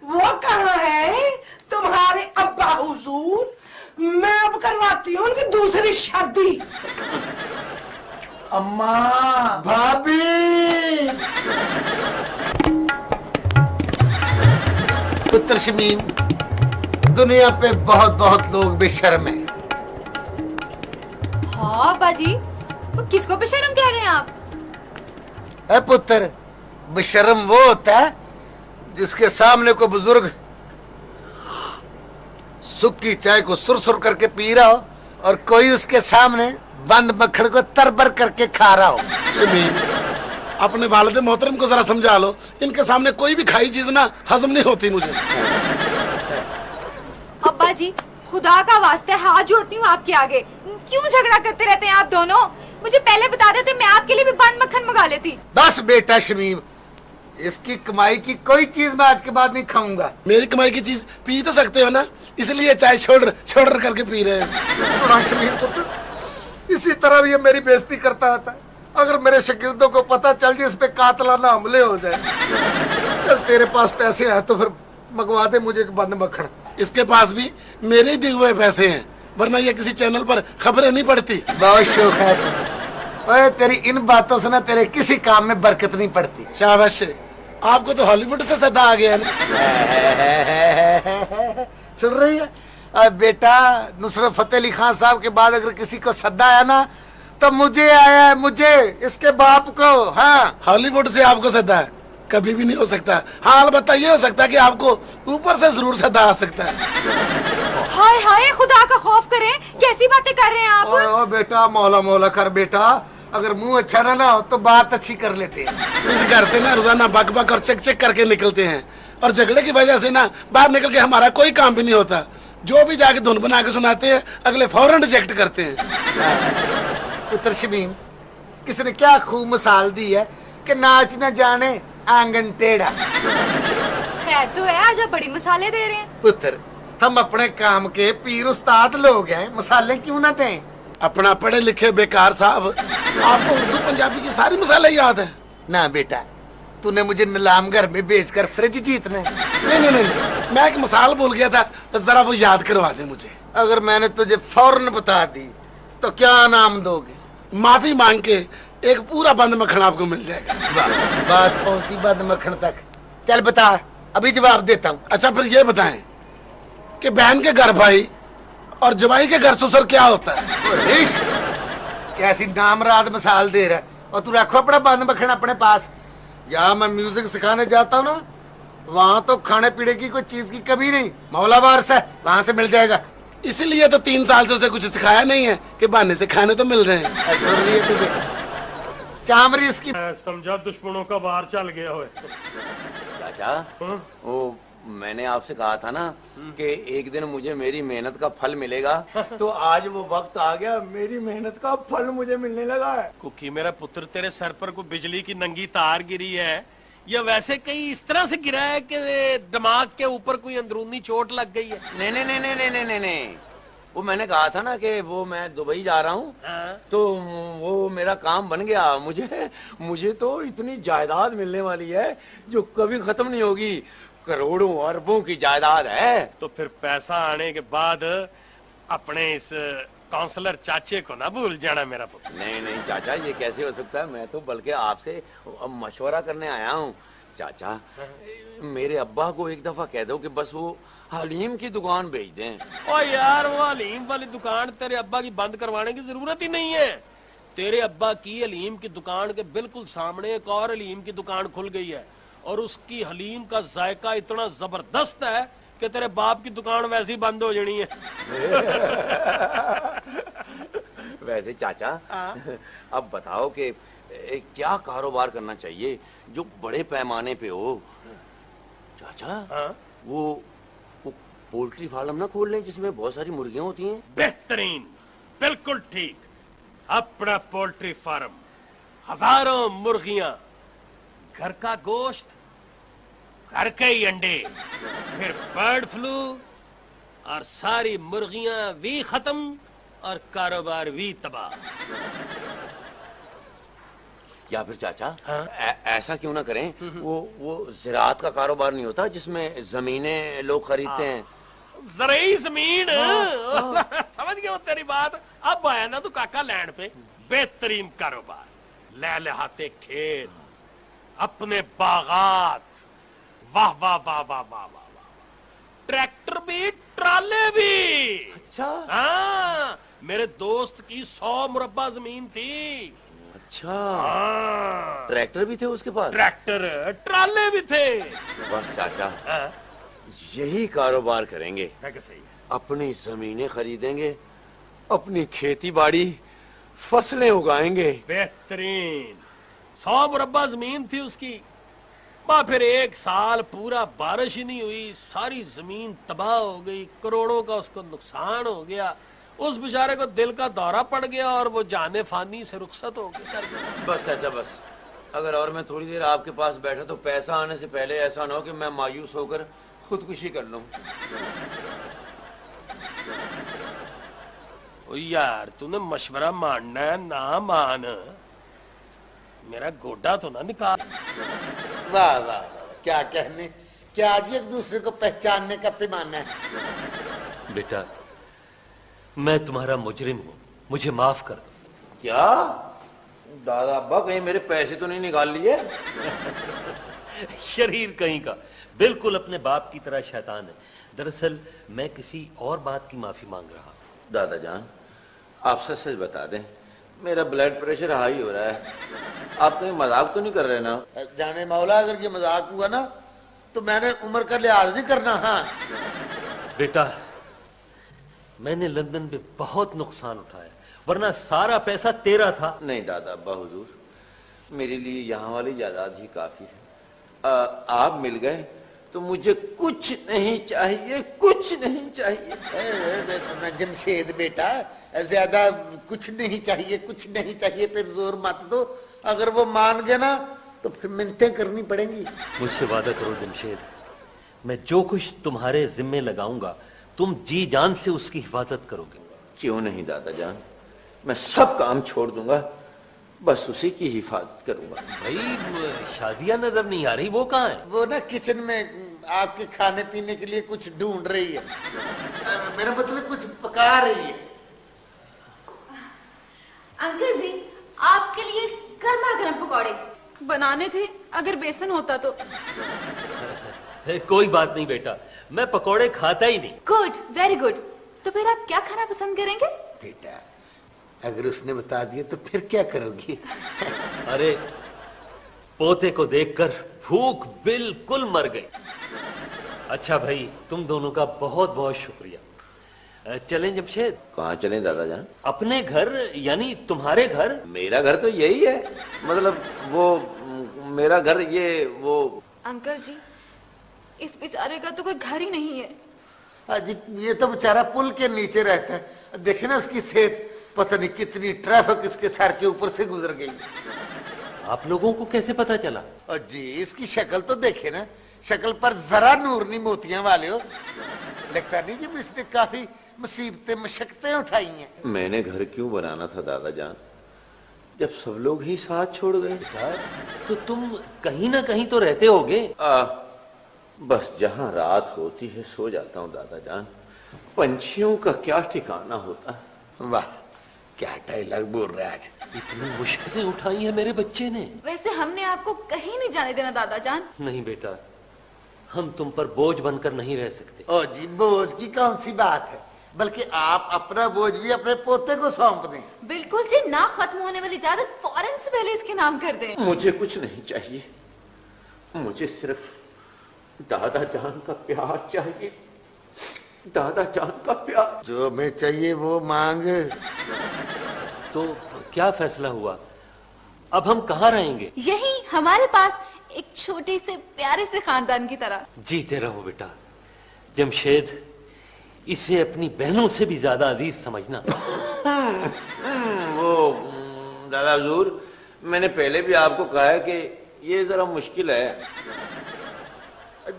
वो कहाँ है? तुम्हारे अब्बा हुजूर, मैं अब करवाती हूँ उनकी दूसरी शादी। अम्मा, भाभी, पुत्र शमीम, दुनिया पे बहुत बहुत लोग बेशर्म हैं। हाँ बाजी, वो किसको बेशर्म कह रहे हैं आप? पुत्र, बेशर्म वो होता है जिसके सामने को बुजुर्ग सुख की चाय को सुर करके पी रहा हो और कोई उसके सामने बंद मक्खन को तरबर करके खा रहा हो। शमीम, अपने वालिद मोहतरम को जरा समझा लो, इनके सामने कोई भी खाई चीज ना हजम नहीं होती मुझे। अब्बा जी, खुदा का वास्ते हाथ जोड़ती हूँ आपके आगे, क्यों झगड़ा करते रहते हैं आप दोनों? मुझे पहले बता देते, मैं आपके लिए भी बंद मक्खन मंगा लेती। बस बेटा शमीम, इसकी कमाई की कोई चीज मैं आज के बाद नहीं खाऊंगा। मेरी कमाई की चीज पी तो सकते हो ना, इसलिए चाय छोड़ करके पी रहे हैं। सुना शमीम पुत्र, इसी तरह भी ये मेरी बेइज्जती करता रहता है। अगर मेरे शागिर्दों को पता चल जाए इस पे कातलाना हमले हो जाए। चल, तेरे पास पैसे हैं तो फिर मंगवा दे मुझे एक बंद मक्खन। इसके पास भी मेरे ही दिए हुए पैसे हैं, वरना ये किसी चैनल पर खबरें नहीं पढ़ती। बहुत शौक है तुम्हें। तेरी इन बातों से ना तेरे किसी काम में बरकत नहीं पड़ती। शाबाश, आपको तो हॉलीवुड से सदा आ गया ना। सुन रही है? बेटा, नुसरत फतेह अली खान साहब के बाद अगर किसी को सद्दा आया ना तो मुझे आया है, मुझे, इसके बाप को। हाँ, हॉलीवुड से आपको सद्दा है? कभी भी नहीं हो सकता। हाँ, अलबत्ता ये हो सकता है कि आपको ऊपर से जरूर सद्दा आ सकता है। हाय हाय, खुदा का खौफ करें, कैसी बातें कर रहे हैं आप? ओ बेटा, मौला मौला कर बेटा, अगर मुंह अच्छा ना हो तो बात अच्छी कर लेते हैं। इस घर से ना रोजाना बक बक और चेक करके निकलते हैं, और झगड़े की वजह से ना बाहर निकल के हमारा कोई काम भी नहीं होता। जो भी जाके धुन बना के सुनाते हैं, अगले फौरन रिजेक्ट करते हैं। पुत्र शमीम, किसने क्या खूब मिसाल दी है कि नाच न जाने आंगन टेढ़ा। खैर तो है, आज आप बड़ी मसाले दे रहे हैं। पुत्र, हम अपने काम के पीर उस्ताद लोग हैं, मसाले क्यों ना दें? अपना पढ़े लिखे बेकार साहब, आपको उर्दू पंजाबी की सारी मिसालें याद है? ना बेटा, तूने मुझे नीलाम घर में बेचकर फ्रिज जीतना है। नहीं, मैं एक मिसाल भूल गया था, बस जरा वो याद करवा दे मुझे। अगर मैंने तुझे फौरन बता दी तो क्या इनाम दोगे? माफी मांग के एक पूरा बंद मक्खन आपको मिल जाएगा। बात पहुंची बंद मक्खन तक। चल बता, अभी जवाब देता हूँ। अच्छा फिर ये बताएं कि बहन के घर भाई और जवाई के घर ससुर क्या होता है? कैसी नामराद मिसाल दे रहा है। और तू रखो अपना बंद मक्खन अपने पास। यहाँ मैं म्यूजिक सिखाने जाता हूँ ना, वहाँ तो खाने पीने की कोई चीज की कमी नहीं, मौलावार से वहाँ से मिल जाएगा। इसीलिए तो 3 साल से उसे कुछ सिखाया नहीं है कि बहाने से खाने तो मिल रहे हैं। सुन रही है तू बेटा, चामरी इसकी। समझा दुश्मनों का बाहर चल गया हो। चाचा, वो मैंने आपसे कहा था ना कि एक दिन मुझे मेरी मेहनत का फल मिलेगा, तो आज वो वक्त आ गया, मेरी मेहनत का फल मुझे मिलने लगा है। कुकी मेरा पुत्र, तेरे सर पर कोई बिजली की नंगी तार गिरी है या वैसे कहीं इस तरह से गिरा है कि दिमाग के ऊपर कोई अंदरूनी चोट लग गई है? नहीं, वो मैंने कहा था ना कि वो मैं दुबई जा रहा हूँ, तो वो मेरा काम बन गया। मुझे तो इतनी जायदाद मिलने वाली है जो कभी खत्म नहीं होगी। करोड़ों अरबों की जायदाद है। तो फिर पैसा आने के बाद अपने इस काउंसलर चाचे को ना भूल जाना मेरा पुत्र। नहीं चाचा, ये कैसे हो सकता है? मैं तो बल्कि आपसे मशवरा करने आया हूँ। चाचा, मेरे अब्बा को एक दफा कह दो कि बस वो हलीम की दुकान बेच दें। ओ यार, वो हलीम वाली दुकान तेरे अब्बा की बंद करवाने की जरूरत ही नहीं है। तेरे अब्बा की हलीम की दुकान के बिल्कुल सामने एक और हलीम की दुकान खुल गई है, और उसकी हलीम का जायका इतना जबरदस्त है कि तेरे बाप की दुकान वैसे ही बंद हो जानी है। वैसे चाचा, अब बताओ कि क्या कारोबार करना चाहिए जो बड़े पैमाने पे हो? चाचा, वो पोल्ट्री फार्म ना खोल लें जिसमें बहुत सारी मुर्गियां होती हैं। बेहतरीन, बिल्कुल ठीक। अपना पोल्ट्री फार्म, हजारों मुर्गियां, घर का गोश्त, घर के ही अंडे, फिर बर्ड फ्लू, और सारी मुर्गियां भी खत्म और कारोबार भी तबाह। या फिर चाचा, ऐसा क्यों ना करें, वो ज़राअत का कारोबार नहीं होता जिसमें जमीनें लोग खरीदते हैं? ज़राई जमीन। समझ गया तेरी बात। अब आया ना तू काका लैंड पे। बेहतरीन कारोबार, लहलहाते खेत, अपने बागात, वाह वाह वाह वाह वाह वाह, ट्रैक्टर भी, ट्राले भी। अच्छा। हाँ, मेरे दोस्त की 100 मुरब्बा जमीन थी। अच्छा, ट्रैक्टर भी थे उसके पास? ट्रैक्टर, ट्राले भी थे। बस चाचा, यही कारोबार करेंगे। अपनी जमीनें खरीदेंगे, अपनी खेती बाड़ी, फसलें उगाएंगे। बेहतरीन। 100 मुरब्बा जमीन थी उसकी। फिर 1 साल पूरा बारिश ही नहीं हुई, सारी जमीन तबाह हो गई, करोड़ों का उसको नुकसान हो गया। उस बेचारे को दिल का दौरा पड़ गया और वो जाने फानी से रुखसत हो गया। बस चाचा, बस। अगर और मैं थोड़ी देर आपके पास बैठा तो पैसा आने से पहले ऐसा ना हो कि मैं मायूस होकर खुदकुशी कर लूं। यार, तूने मशवरा मानना है ना मान, मेरा गोडा तो ना निकाल। वाह वाह वाह, क्या कहने, क्या आज एक दूसरे को पहचानने का पैमाना है। बेटा, मैं तुम्हारा मुजरिम हूं, मुझे माफ कर दो। क्या दादा अब्बा, कहीं मेरे पैसे तो नहीं निकाल लिए? शरीर कहीं का, बिल्कुल अपने बाप की तरह शैतान है। दरअसल मैं किसी और बात की माफी मांग रहा हूं। दादा जान, आप सच बता दें, मेरा ब्लड प्रेशर हाई हो रहा है। आप कहीं मजाक तो नहीं कर रहे ना? जाने मौला, अगर ये मजाक हुआ ना तो मैंने उम्र का लिहाज नहीं करना। हाँ बेटा, मैंने लंदन में बहुत नुकसान उठाया, वरना सारा पैसा तेरा था। नहीं दादा अब्बा हुजूर, मेरे लिए यहाँ वाली जायदाद ही काफी है। आप मिल गए तो मुझे कुछ नहीं चाहिए, कुछ नहीं चाहिए। जमशेद बेटा, ज्यादा कुछ नहीं चाहिए, कुछ नहीं चाहिए फिर जोर मत दो। अगर वो मान गए ना तो फिर मिन्नतें करनी पड़ेंगी। मुझसे वादा करो जमशेद, मैं जो कुछ तुम्हारे जिम्मे लगाऊंगा तुम जी जान से उसकी हिफाजत करोगे। क्यों नहीं दादा जान, मैं सब काम छोड़ दूंगा, बस उसी की हिफाजत करूंगा। भाई शाजिया नजर नहीं आ रही, वो कहाँ है? वो ना किचन में आपके खाने पीने के लिए कुछ ढूंढ रही है। मेरा मतलब कुछ पका रही है। अंकल जी, आपके लिए गर्मा गर्म पकौड़े बनाने थे, अगर बेसन होता तो। कोई बात नहीं बेटा, मैं पकोड़े खाता ही नहीं। Good, very good. तो फिर आप क्या खाना पसंद करेंगे? बेटा, अगर उसने बता दिया तो फिर क्या करोगी? अरे पोते को देखकर भूख बिल्कुल मर गई। अच्छा भाई, तुम दोनों का बहुत बहुत शुक्रिया। चलें जमशेद? कहाँ चलें दादा जान? अपने घर, यानी तुम्हारे घर। मेरा घर तो यही है, मतलब वो मेरा घर ये वो। अंकल जी, इस बेचारे का तो कोई घर ही नहीं है। अजी ये तो बेचारा पुल के नीचे रहता है। देखे ना उसकी सेहत, पता नहीं कितनी ट्रैफिक इसके सर के ऊपर से गुजर गई। आप लोगों को कैसे पता चला? और जी इसकी शक्ल तो देखे ना, शक्ल पर जरा नूर नहीं मोतियां वाले हो। लगता नहीं कि इसने काफी मुसीबतें मशक्कतें उठाई हैं। मैंने घर क्यों बनाना था दादा जान, जब सब लोग ही साथ छोड़ गए। तो तुम कहीं ना कहीं तो रहते होगे। बस जहां रात होती है सो जाता हूँ दादा जान, पंछियों का क्या ठिकाना होता है। वाह, क्या डायलॉग बोल रहा है आज। इतनी मुश्किलें उठाई है मेरे बच्चे ने। वैसे हमने आपको कहीं नहीं जाने देना दादा जान। नहीं बेटा, हम तुम पर बोझ बनकर नहीं रह सकते। ओ जी, बोझ की कौन सी बात है, बल्कि आप अपना बोझ भी अपने पोते को सौंप दें। बिल्कुल जी, ना खत्म होने वाली इजाजत फौरन से पहले इसके नाम कर दें। मुझे कुछ नहीं चाहिए, मुझे सिर्फ दादा जान का प्यार चाहिए, दादा जान का प्यार। जो मैं चाहिए वो मांग। तो क्या फैसला हुआ, अब हम कहाँ रहेंगे? यही हमारे पास, एक छोटे से प्यारे से खानदान की तरह। जीते रहो बेटा। जमशेद, इसे अपनी बहनों से भी ज्यादा अजीज समझना। वो दादा हुजूर, मैंने पहले भी आपको कहा है कि ये जरा मुश्किल है।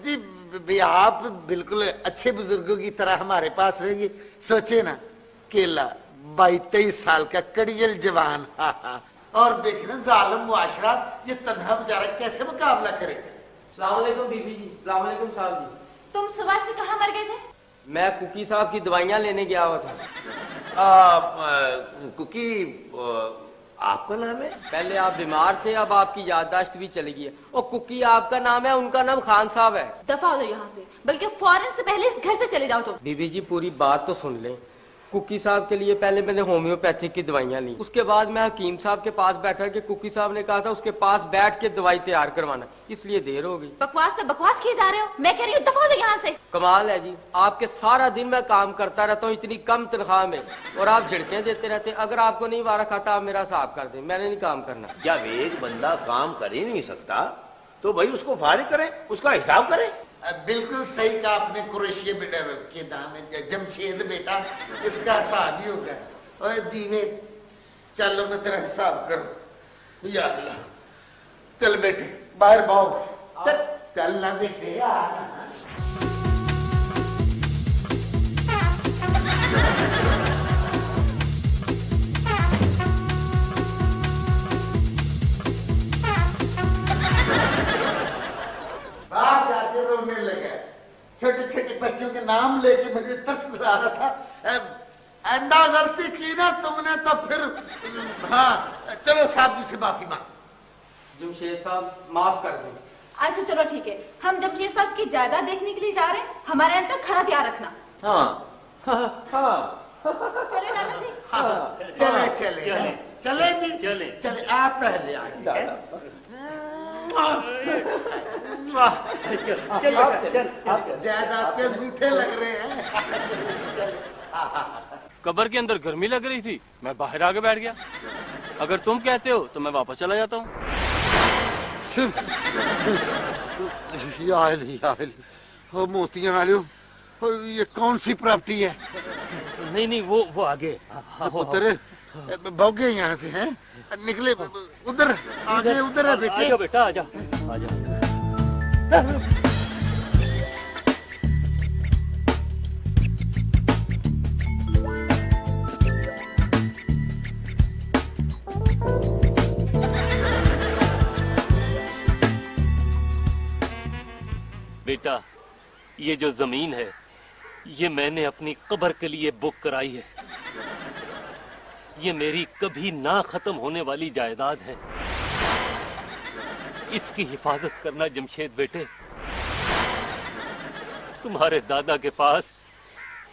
जी भी आप बिल्कुल अच्छे बुजुर्गों की तरह हमारे पास रहेंगे। सोचे ना, केला 22-23 साल का कड़ियल जवान, और देखना जालिम मुआशरा, ये तन्हा बेचारा कैसे मुकाबला करेगा। सलाम अलैकुम बीबी जी। सलाम अलैकुम साहब जी। तुम सुबह से कहाँ मर गए थे? मैं कुकी साहब की दवाइयाँ लेने गया हुआ था। कुकी आपका नाम है? पहले आप बीमार थे, अब आपकी याददाश्त भी चली गई है। और कुकी आपका नाम है, उनका नाम खान साहब है। दफा हो जाओ यहाँ से, बल्कि फौरन से पहले इस घर से चले जाओ। तुम बीबी जी पूरी बात तो सुन लें। कुकी साहब के लिए पहले मैंने होम्योपैथिक की दवाइयाँ ली, उसके बाद मैं हकीम साहब के पास बैठा कि कुकी साहब ने कहा था उसके पास बैठ के दवाई तैयार करवाना, इसलिए देर हो गई। बकवास पे बकवास किए जा रहे हो। मैं कह रही हूँ दफा हो जाओ यहाँ से। कमाल है जी, आपके सारा दिन मैं काम करता रहता हूँ इतनी कम तनख्वाह में, और आप झिड़कें देते रहते हैं। अगर आपको नहीं वारा खाता, आप मेरा हिसाब कर दें, मैंने नहीं काम करना। जब एक बंदा काम कर ही नहीं सकता तो भाई उसको फारिग करें, उसका हिसाब करें। बिल्कुल सही कहा आपने। कुरैशी बेटा के नाम है जमशेद बेटा, इसका हिसाब ही होगा। ओए दीवे, चलो मैं तेरा हिसाब करूं। या अल्लाह, चल बेटे बाहर भाग। चल ना बेटे, आ बाहर जाके रोने लगा। छोटे छोटे बच्चों के नाम लेके मुझे तरस आ रहा था। आइंदा गलती की ना तुमने तो फिर, हाँ चलो साहब जी से माफी मांग। जमशेद साहब माफ कर दें। अच्छा चलो ठीक है, हम जमशेद साहब की जायदाद देखने के लिए जा रहे हैं, हमारे यहाँ तक खरा तैयार रखना। हाँ चले दादा जी। चले चले चले जी, चले चले। आप पहले आगे। जायदाद के अंगूठे लग रहे हैं। कब्र के अंदर गर्मी लग रही थी, मैं बाहर आके बैठ गया। अगर तुम कहते हो तो मैं वापस चला जाता हूँ। हो मोतियां वाले हो, ये कौन सी प्रॉपर्टी है? नहीं नहीं, वो आगे। पुत्र भोगे यहाँ से हैं, निकले उधर आगे, उधर है बेटे। आजा बेटा, आजा आजा। बेटा, ये जो जमीन है ये मैंने अपनी कब्र के लिए बुक कराई है। ये मेरी कभी ना खत्म होने वाली जायदाद है। इसकी हिफाजत करना जमशेद बेटे। तुम्हारे दादा के पास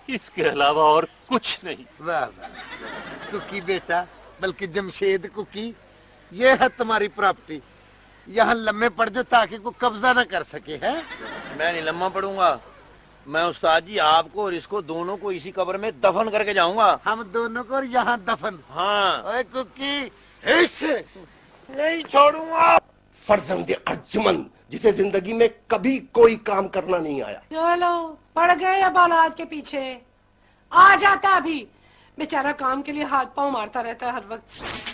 इसके अलावा और कुछ नहीं। वाह वाह कुकी बेटा, बल्कि जमशेद कुकी, ये है तुम्हारी प्रॉपर्टी। यहाँ लम्बे पड़ जाओ ताकि कोई कब्जा ना कर सके। है मैं नहीं लम्बा पड़ूंगा। मैं उस्ताद जी आपको और इसको दोनों को इसी कब्र में दफन करके जाऊंगा। हम दोनों को यहाँ दफन। हाँ। ओए कुकी, नहीं छोड़ूंगा। फर्जंद अर्जुमंद जिसे जिंदगी में कभी कोई काम करना नहीं आया। चलो पड़ गए अब औलाद के पीछे। आ जाता अभी, बेचारा काम के लिए हाथ पांव मारता रहता है हर वक्त।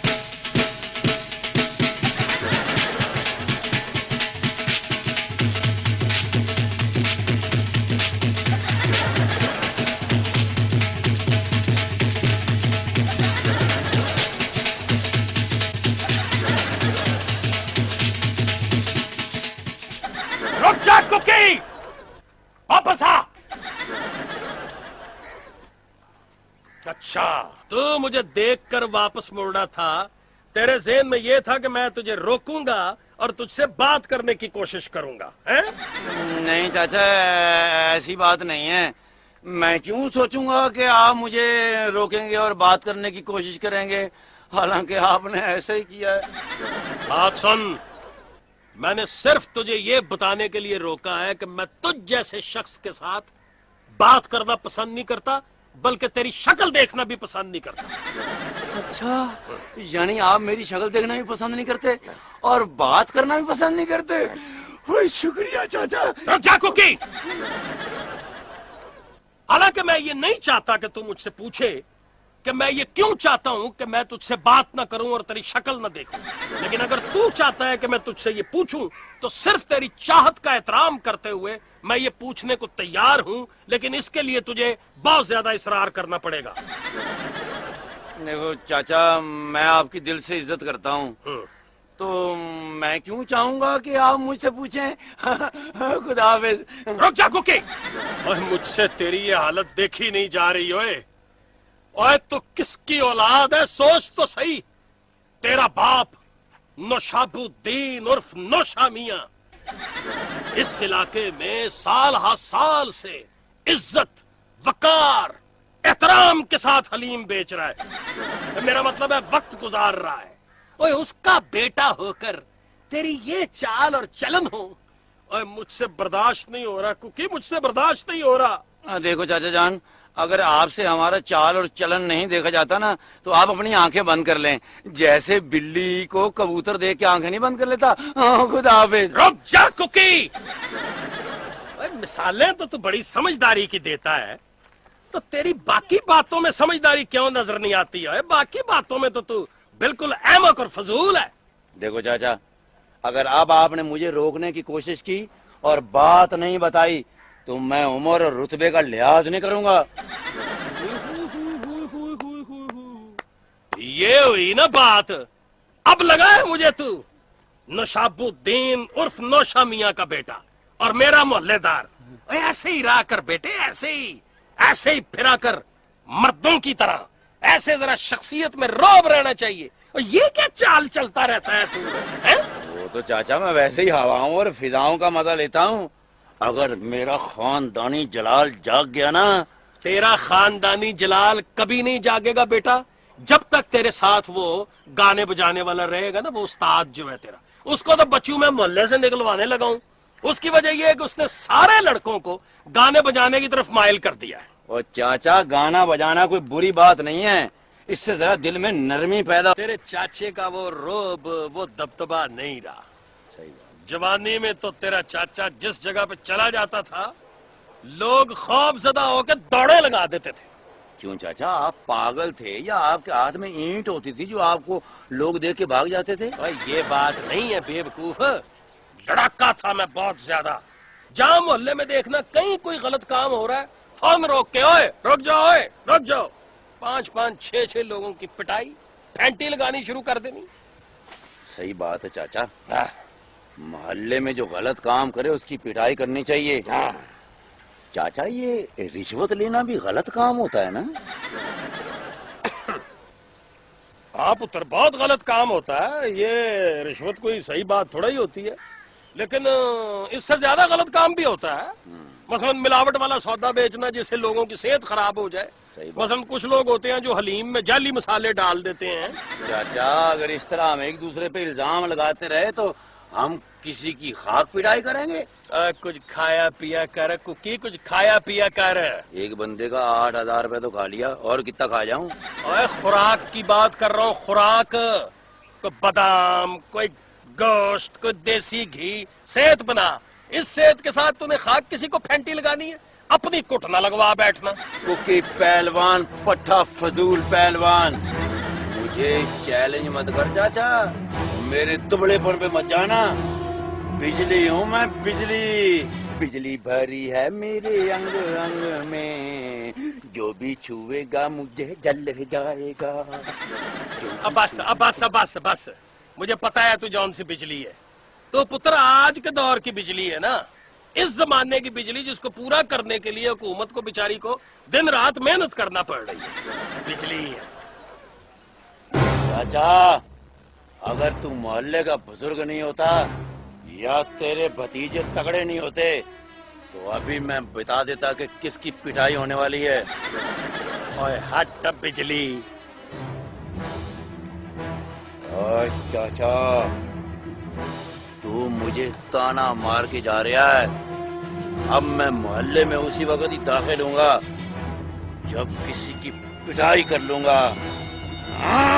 रुक जा कुकी, वापस आ। अच्छा, तू मुझे देखकर वापस मुड़ना था। तेरे ज़हन में यह था कि मैं तुझे रोकूंगा और तुझसे बात करने की कोशिश करूंगा, हैं? नहीं चाचा, ऐसी बात नहीं है। मैं क्यों सोचूंगा कि आप मुझे रोकेंगे और बात करने की कोशिश करेंगे, हालांकि आपने ऐसे ही किया है। बात सुन, मैंने सिर्फ तुझे ये बताने के लिए रोका है कि मैं तुझ जैसे शख्स के साथ बात करना पसंद नहीं करता, बल्कि तेरी शक्ल देखना भी पसंद नहीं करता। अच्छा, यानी आप मेरी शक्ल देखना भी पसंद नहीं करते और बात करना भी पसंद नहीं करते। ओए शुक्रिया चाचा। रुक जा कुकी। हालांकि मैं ये नहीं चाहता कि तू मुझसे पूछे कि मैं ये क्यों चाहता हूं कि मैं तुझसे बात ना करूं और तेरी शक्ल ना देखूं, लेकिन अगर तू चाहता है कि मैं तुझसे ये पूछूं तो सिर्फ तेरी चाहत का एहतराम करते हुए मैं ये पूछने को तैयार हूं, लेकिन इसके लिए तुझे बहुत ज्यादा इसरार करना पड़ेगा। देखो चाचा, मैं आपकी दिल से इज्जत करता हूँ, तो मैं क्यों चाहूंगा कि आप मुझसे पूछें। खुदा हाफिज। रुक जा कुकी। ओए, मुझसे तेरी ये हालत देखी नहीं जा रही। ओए तू किसकी औलाद है, सोच तो सही। तेरा बाप नौशाबुद्दीन उर्फ नौशा मियां इस इलाके में साल हा साल से इज्जत, वकार, एहतराम के साथ हलीम बेच रहा है। मेरा मतलब है वक्त गुजार रहा है। ओए, उसका बेटा होकर तेरी ये चाल और चलन हो, ओए मुझसे बर्दाश्त नहीं हो रहा कुकी, मुझसे बर्दाश्त नहीं हो रहा। देखो चाचा जान, अगर आपसे हमारा चाल और चलन नहीं देखा जाता ना, तो आप अपनी आंखें बंद कर लें, जैसे बिल्ली को कबूतर देख के आंखें नहीं बंद कर लेता। खुदा हाफिज। रुक जा कुकी। मिसालें तो तू बड़ी समझदारी की देता है, तो तेरी बाकी बातों में समझदारी क्यों नजर नहीं आती है? बाकी बातों में तो तू बिल्कुल अहमक और फजूल है। देखो चाचा, अगर अब आपने मुझे रोकने की कोशिश की और बात नहीं बताई तो मैं उम्र और रुतबे का लिहाज नहीं करूंगा। ये हुई ना बात। अब लगा है मुझे तू नौशाबुद्दीन उर्फ नौशा मियां का बेटा और मेरा मोहल्लेदार। ऐसे ही रहा कर बेटे, ऐसे ही फिरा कर मर्दों की तरह। ऐसे जरा शख्सियत में रौब रहना चाहिए। और ये क्या चाल चलता रहता है तू? वो तो चाचा मैं वैसे ही हवाओं और फिजाओं का मजा लेता हूँ। अगर मेरा खानदानी जलाल जाग गया ना। तेरा खानदानी जलाल कभी नहीं जागेगा बेटा, जब तक तेरे साथ वो गाने बजाने वाला रहेगा ना, वो उस्ताद जो है तेरा, उसको तो बच्चों में मोहल्ले से निकलवाने लगा हूं। उसकी वजह यह है कि उसने सारे लड़कों को गाने बजाने की तरफ माइल कर दिया है। और चाचा, गाना बजाना कोई बुरी बात नहीं है, इससे जरा दिल में नरमी पैदा। तेरे चाचे का वो रोब, वो दबदबा नहीं रहा। जवानी में तो तेरा चाचा जिस जगह पे चला जाता था, लोग खौफजदा होकर दौड़े लगा देते थे। क्यों चाचा, आप पागल थे या आपके हाथ में ईंट होती थी जो आपको लोग देख के भाग जाते थे? ये बात नहीं है बेवकूफ, लड़ाका था मैं बहुत ज्यादा। जहां मोहल्ले में देखना कहीं कोई गलत काम हो रहा है, फौरन रोक के ओए रुक जाओ, ओए रुक जाओ। 5-5, 6-6 लोगों की पिटाई, फैंटी लगानी शुरू कर देनी। सही बात है चाचा। मोहल्ले में जो गलत काम करे उसकी पिटाई करनी चाहिए। हाँ। चाचा, ये रिश्वत लेना भी गलत काम होता है ना? हाँ पुत्र, बहुत गलत काम होता है ये। रिश्वत कोई सही बात थोड़ा ही होती है, लेकिन इससे ज्यादा गलत काम भी होता है। मसलन मिलावट वाला सौदा बेचना जिससे लोगों की सेहत खराब हो जाए। मसलन कुछ लोग होते हैं जो हलीम में जाली मसाले डाल देते हैं। चाचा, अगर इस तरह हम एक दूसरे पे इल्जाम लगाते रहे तो हम किसी की खाक पिटाई करेंगे। कुछ खाया पिया कर कुकी, कुछ खाया पिया कर। एक बंदे का 8,000 रुपए तो खा लिया, और कितना खा जाऊं? ओए खुराक की बात कर रहा हूँ, खुराक। कोई बादाम, कोई गोश्त, कोई देसी घी, सेहत बना। इस सेहत के साथ तूने खाक किसी को फेंटी लगानी है? अपनी कुट ना लगवा बैठना। कुकी पहलवान, पट्टा फजूल पहलवान, मुझे चैलेंज मत कर चाचा, मेरे दुबलेपन पे मत जाना। बिजली हूँ मैं, बिजली। बिजली भरी है मेरे अंग अंग में, जो भी छुएगा मुझे जल जाएगा। अब बस अब बस अब बस बस, मुझे पता है तू जौन सी बिजली है। तो पुत्र, आज के दौर की बिजली है ना, इस जमाने की बिजली, जिसको पूरा करने के लिए हुकूमत को बेचारी को दिन रात मेहनत करना पड़ रही है, बिजली है। चाचा, अगर तू मोहल्ले का बुजुर्ग नहीं होता या तेरे भतीजे तगड़े नहीं होते तो अभी मैं बता देता कि किसकी पिटाई होने वाली है। ओए हट बिजली। ओए चाचा, तू मुझे ताना मार के जा रहा है। अब मैं मोहल्ले में उसी वक्त ही दाखिल होऊंगा जब किसी की पिटाई कर लूंगा। हाँ।